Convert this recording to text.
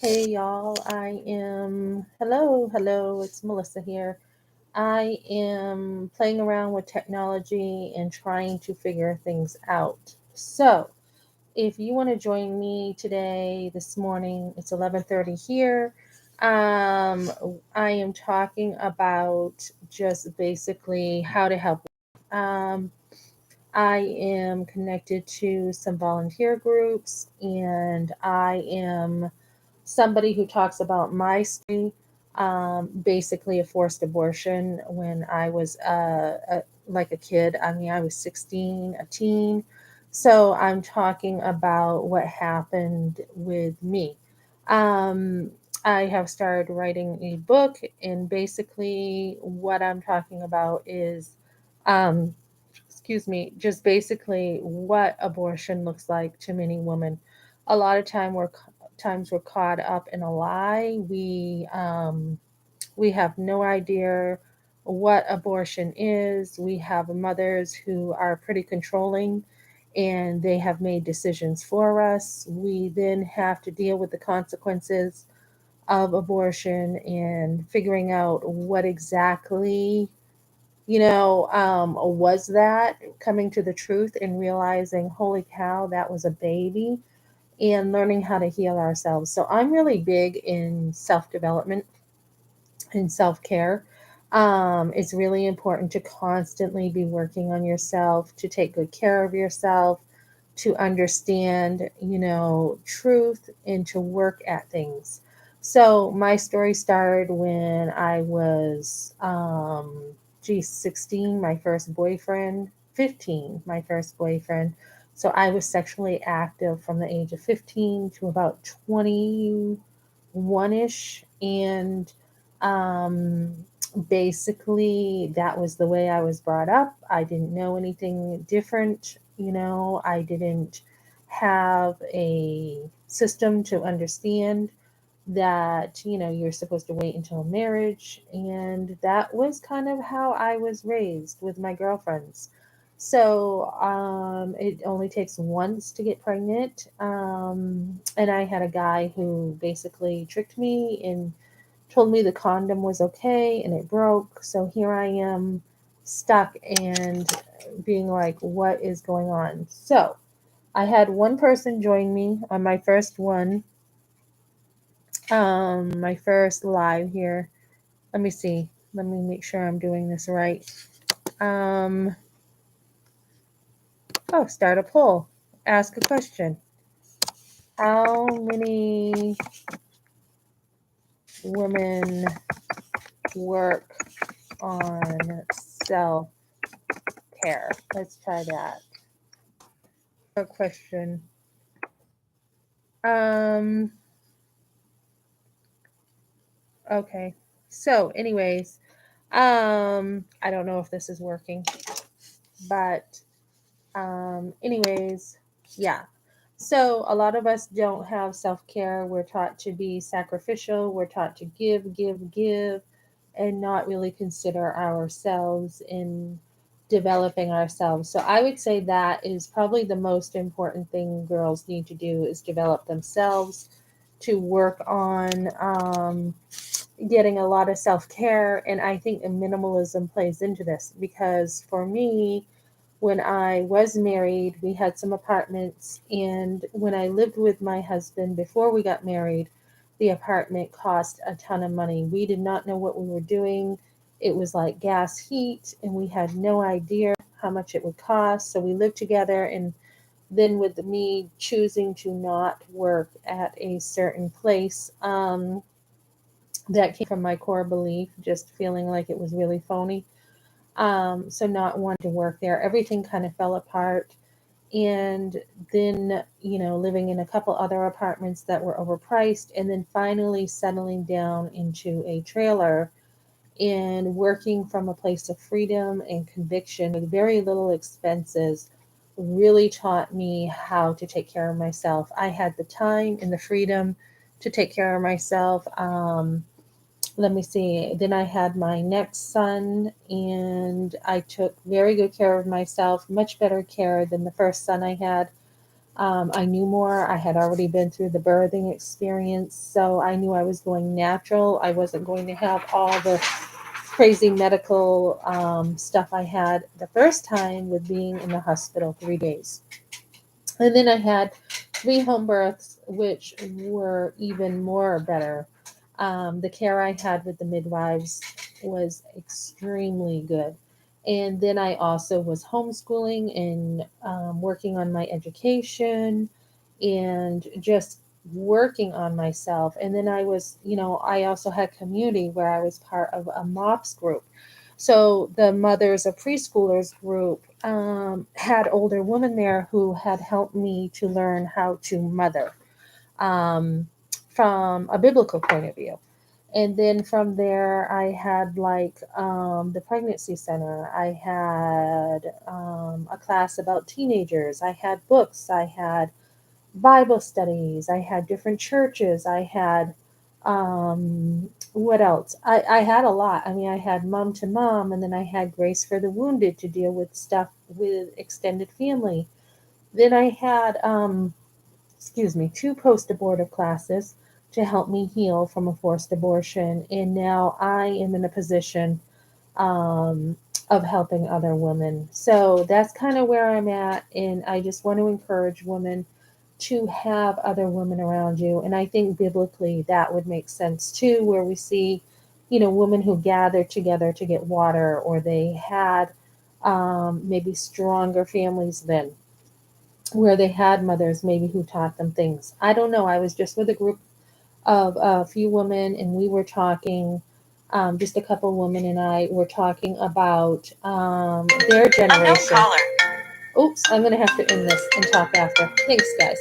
Hey y'all, hello, it's Melissa here. I am playing around with technology and trying to figure things out. So, if you want to join me today, this morning, it's 11:30 here. Um, I am talking about just basically how to help. Um, I am connected to some volunteer groups and I am somebody who talks about my story, basically a forced abortion when I was like a kid. I mean, I was 16, a teen. So I'm talking about what happened with me. Um, I have started writing a book, and basically, what I'm talking about is, um, excuse me, just basically what abortion looks like to many women. A lot of times we're caught up in a lie. We have no idea what abortion is. We have mothers who are pretty controlling and they have made decisions for us. We then have to deal with the consequences of abortion and figuring out what exactly was that, coming to the truth and realizing, holy cow, that was a baby, and learning how to heal ourselves. So I'm really big in self development and self care. It's really important to constantly be working on yourself, to take good care of yourself, to understand, truth and to work at things. So my story started when I was, 16, my first boyfriend, 15, my first boyfriend. So I was sexually active from the age of 15 to about 21-ish. And um, basically, that was the way I was brought up. I didn't know anything different. I didn't have a system to understand that, you're supposed to wait until marriage. And that was kind of how I was raised with my girlfriends. So it only takes once to get pregnant. And I had a guy who basically tricked me and told me the condom was okay and it broke. So here I am stuck and being like, what is going on? So I had one person join me on my first one, my first live here. Let me see. Let me make sure I'm doing this right. Um, Start a poll. Ask a question. How many women work on self care? Let's try that. A question. Um, okay. So, anyways, I don't know if this is working, but anyways, yeah. So a lot of us don't have self-care. We're taught to be sacrificial. We're taught to give, give, give, and not really consider ourselves in developing ourselves. So I would say that is probably the most important thing girls need to do is develop themselves, to work on getting a lot of self-care. And I think minimalism plays into this because for me, when I was married, we had some apartments. And when I lived with my husband before we got married, the apartment cost a ton of money. We did not know what we were doing. It was like gas heat, and we had no idea how much it would cost. So we lived together. And then with me choosing to not work at a certain place, that came from my core belief, just feeling like it was really phony. So not wanting to work there, everything kind of fell apart. And then, living in a couple other apartments that were overpriced, and then finally settling down into a trailer and working from a place of freedom and conviction with very little expenses really taught me how to take care of myself. I had the time and the freedom to take care of myself. Let me see. Then I had my next son, and I took very good care of myself, much better care than the first son I had. I knew more. I had already been through the birthing experience, so I knew I was going natural. I wasn't going to have all the crazy medical stuff I had the first time with being in the hospital 3 days. And then I had 3 home births, which were even more better. The care I had with the midwives was extremely good. And then I also was homeschooling and working on my education and just working on myself. And then I was, I also had community where I was part of a MOPS group. So the mothers of preschoolers group had older women there who had helped me to learn how to mother um, from a biblical point of view. And then from there, I had like the pregnancy center. I had a class about teenagers. I had books. I had Bible studies. I had different churches. I had what else? I had a lot. I mean, I had Mom to Mom, and then I had Grace for the Wounded to deal with stuff with extended family. Then I had, excuse me, 2 post-abortive classes to help me heal from a forced abortion, and now I am in a position um, of helping other women. So that's kind of where I'm at, and I just want to encourage women to have other women around you. And I think biblically that would make sense too, where we see, women who gathered together to get water, or they had maybe stronger families then, where they had mothers maybe who taught them things. I don't know. I was just with a group of a few women, and we were talking. Just a couple women and I were talking about their Unknown generation. caller. Oops, I'm gonna have to end this and talk after. Thanks, guys.